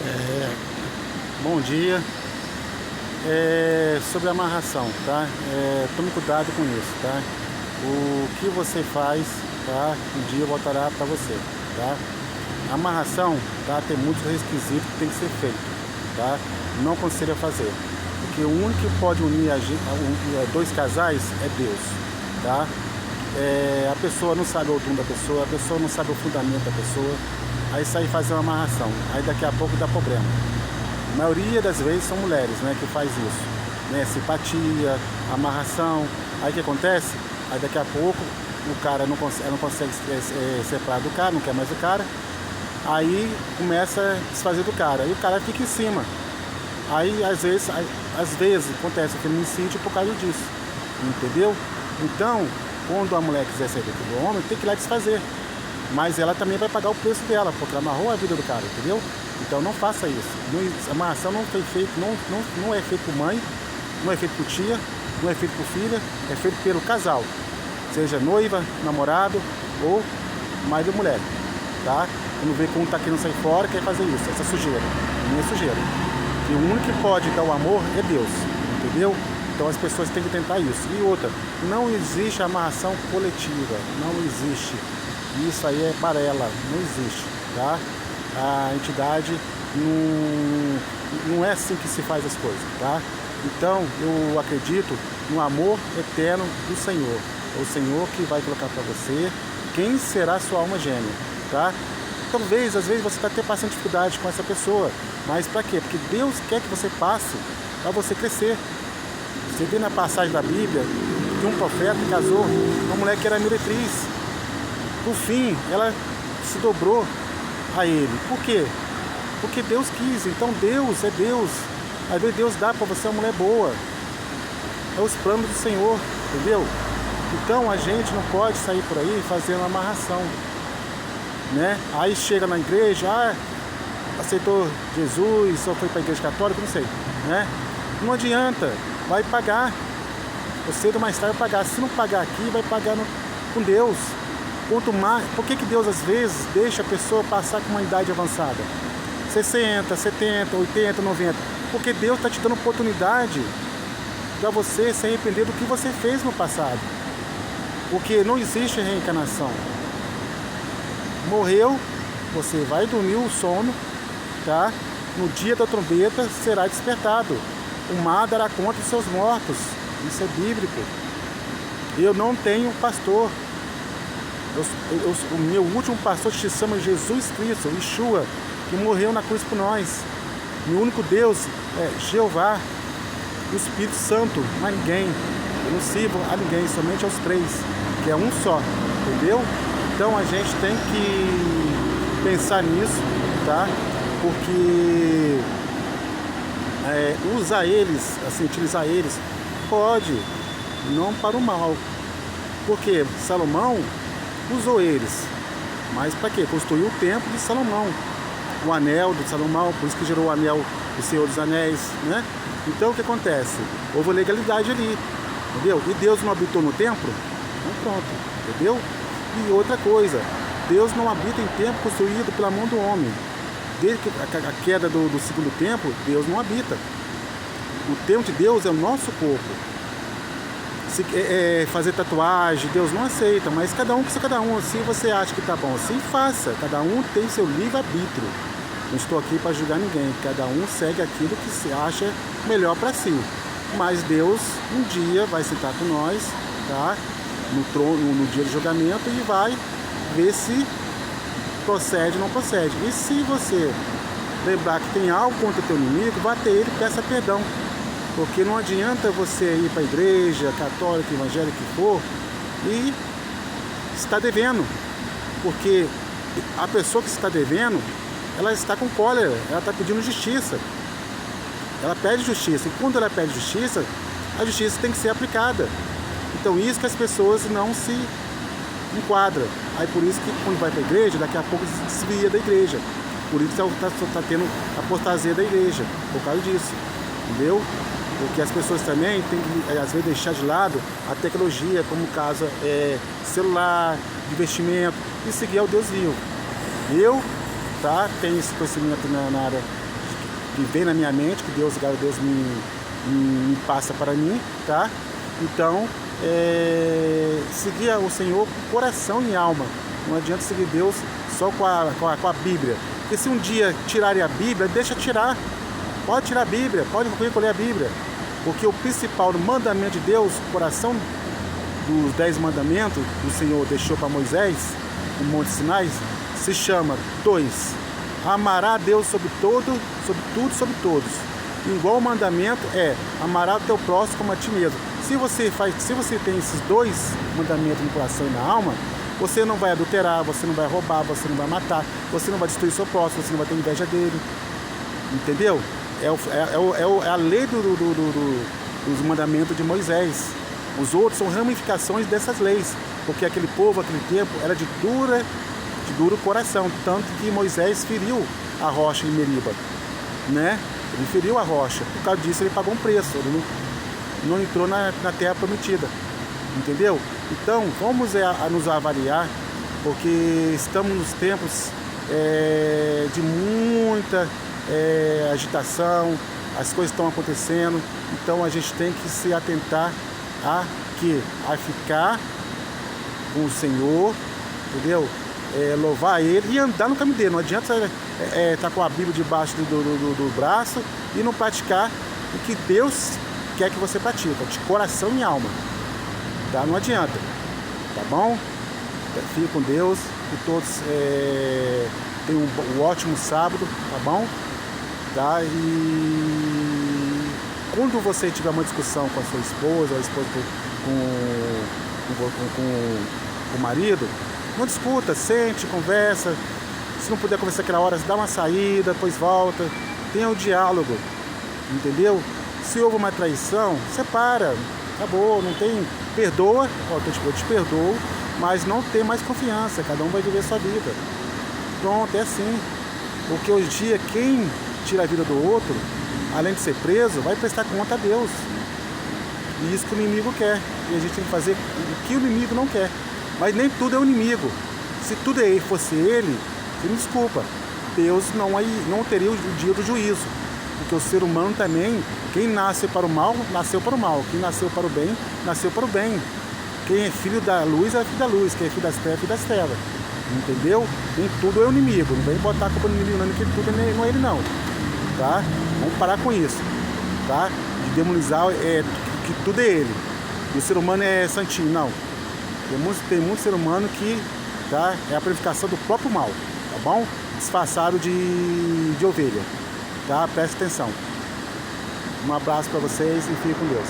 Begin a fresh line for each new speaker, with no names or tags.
É, Bom dia. Sobre a amarração, tá? Tome cuidado com isso, tá? O que você faz, tá? Um dia voltará para você, tá? A amarração, tá? Tem muitos requisitos que tem que ser feito, tá? Não aconselho a fazer, porque o único que pode unir dois casais é Deus, tá? A pessoa não sabe o dom da pessoa, a pessoa não sabe o fundamento da pessoa, aí sai fazer uma amarração, aí daqui a pouco dá problema. A maioria das vezes são mulheres, né, que faz isso, né, simpatia, amarração. Aí o que acontece? Aí daqui a pouco o cara ela não consegue separar do cara, não quer mais o cara. Aí começa a desfazer do cara, e o cara fica em cima. Aí às vezes acontece o feminicídio por causa disso, entendeu? Então, quando a mulher quiser sair do homem, tem que ir lá desfazer. Mas ela também vai pagar o preço dela, porque ela amarrou a vida do cara, entendeu? Então não faça isso. A amarração não foi feito, não é feito por mãe, não é feito por tia, não é feito por filha, é feito pelo casal. Seja noiva, namorado ou marido ou mulher, tá? Quando vê que um tá querendo sair fora, quer fazer isso, essa sujeira. Não é sujeira. E o único que pode dar o amor é Deus, entendeu? Então as pessoas têm que tentar isso. E outra, não existe amarração coletiva, não existe. Isso aí é balela, não existe, tá? A entidade não é assim que se faz as coisas, tá? Então eu acredito no amor eterno do Senhor. É o Senhor que vai colocar para você quem será sua alma gêmea, tá? Talvez, às vezes, você está até passando dificuldade com essa pessoa, mas para quê? Porque Deus quer que você passe para você crescer. Você vê na passagem da Bíblia que um profeta casou com uma mulher que era meretriz. Por fim, ela se dobrou a ele. Por quê? Porque Deus quis. Então Deus é Deus. Às vezes Deus dá para você uma mulher boa. É os planos do Senhor, entendeu? Então a gente não pode sair por aí fazendo uma amarração, né? Aí chega na igreja, aceitou Jesus, ou foi para a igreja católica, não sei, né? Não adianta, vai pagar. Você cedo ou mais tarde vai pagar. Se não pagar aqui, vai pagar com Deus. Quanto mais, por que Deus às vezes deixa a pessoa passar com uma idade avançada? 60, 70, 80, 90. Porque Deus está te dando oportunidade para você se arrepender do que você fez no passado. Porque não existe reencarnação. Morreu, você vai dormir o sono, tá? No dia da trombeta será despertado. O mar dará conta dos seus mortos. Isso é bíblico. Eu não tenho pastor. O meu último pastor se chama Jesus Cristo, Yeshua, que morreu na cruz por nós. Meu único Deus é Jeová, o Espírito Santo, mas ninguém. Eu não sirvo a ninguém, somente aos três, que é um só, entendeu? Então a gente tem que pensar nisso, tá? Porque usar eles, assim, utilizar eles, pode, não para o mal. Porque Salomão usou eles, mas para quê? Construiu o templo de Salomão, o anel de Salomão, por isso que gerou o anel do Senhor dos Anéis, né? Então o que acontece? Houve legalidade ali, entendeu? E Deus não habitou no templo? Então pronto, entendeu? E outra coisa, Deus não habita em templo construído pela mão do homem. Desde a queda do segundo templo, Deus não habita. O templo de Deus é o nosso corpo. Se fazer tatuagem, Deus não aceita, mas cada um, se você acha que tá bom assim, faça. Cada um tem seu livre-arbítrio. Não estou aqui para julgar ninguém. Cada um segue aquilo que se acha melhor para si. Mas Deus um dia vai sentar com nós, tá? No trono, no dia do julgamento, e vai ver se procede ou não procede. E se você lembrar que tem algo contra o teu inimigo, vá até ele e peça perdão. Porque não adianta você ir para a igreja, católica, evangélica, que for, e está devendo. Porque a pessoa que está devendo, ela está com cólera, ela está pedindo justiça. Ela pede justiça. E quando ela pede justiça, a justiça tem que ser aplicada. Então isso que as pessoas não se enquadram. Aí por isso que quando vai para a igreja, daqui a pouco se desvia da igreja. Por isso está tendo apostasia da igreja, por causa disso. Entendeu? Porque as pessoas também têm que, às vezes, deixar de lado a tecnologia, como o caso celular, investimento, e seguir ao Deus vivo. Eu tenho esse conhecimento na área que vem na minha mente, que Deus me passa para mim, tá? Então, seguir o Senhor com coração e alma. Não adianta seguir Deus só com a Bíblia. Porque se um dia tirarem a Bíblia, deixa tirar. Pode tirar a Bíblia, pode recolher a Bíblia. Porque o principal mandamento de Deus, o coração dos 10 mandamentos que o Senhor deixou para Moisés, no Monte Sinai, se chama 2. Amará a Deus sobre tudo, sobre todos. Igual o mandamento é amará o teu próximo como a ti mesmo. Se você tem esses 2 mandamentos no coração e na alma, você não vai adulterar, você não vai roubar, você não vai matar, você não vai destruir seu próximo, você não vai ter inveja dele. Entendeu? É a lei dos mandamentos de Moisés. Os outros são ramificações dessas leis, porque aquele povo, aquele tempo, era de duro coração, tanto que Moisés feriu a rocha em Meriba, né? Ele feriu a rocha, por causa disso ele pagou um preço, ele não entrou na terra prometida, entendeu? Então, vamos nos avaliar, porque estamos nos tempos de muita agitação, as coisas estão acontecendo, então a gente tem que se atentar a ficar com o Senhor, entendeu? Louvar Ele e andar no caminho dele. Não adianta estar com a Bíblia debaixo do braço e não praticar o que Deus quer que você pratique, de coração e alma. Tá? Não adianta, tá bom? Fique com Deus, que todos tenham um ótimo sábado, tá bom? Tá? E quando você tiver uma discussão com a sua esposa, ou a esposa com o marido, não discuta, sente, conversa. Se não puder conversar aquela hora, dá uma saída, depois volta. Tenha o diálogo, entendeu? Se houve uma traição, separa, acabou, não tem... Perdoa, eu te perdoo, mas não tem mais confiança, cada um vai viver a sua vida. Pronto, é assim. Porque hoje em dia, quem tira a vida do outro, além de ser preso, vai prestar conta a Deus. E isso que o inimigo quer. E a gente tem que fazer o que o inimigo não quer. Mas nem tudo é o inimigo. Se tudo fosse ele, me desculpa, Deus não teria o dia do juízo. Porque o ser humano também, quem nasce para o mal, nasceu para o mal. Quem nasceu para o bem, nasceu para o bem. Quem é filho da luz, é filho da luz. Quem é filho das trevas, é filho das trevas. Entendeu? Nem tudo é o inimigo. Não vem botar a culpa no inimigo, não, que tudo não é ele, não. Tá? Vamos parar com isso. Tá? De demonizar que tudo é ele. E o ser humano é santinho. Não. Tem muito ser humano que é a purificação do próprio mal. Tá bom? Disfarçado de ovelha. Tá? Preste atenção. Um abraço para vocês e fique com Deus.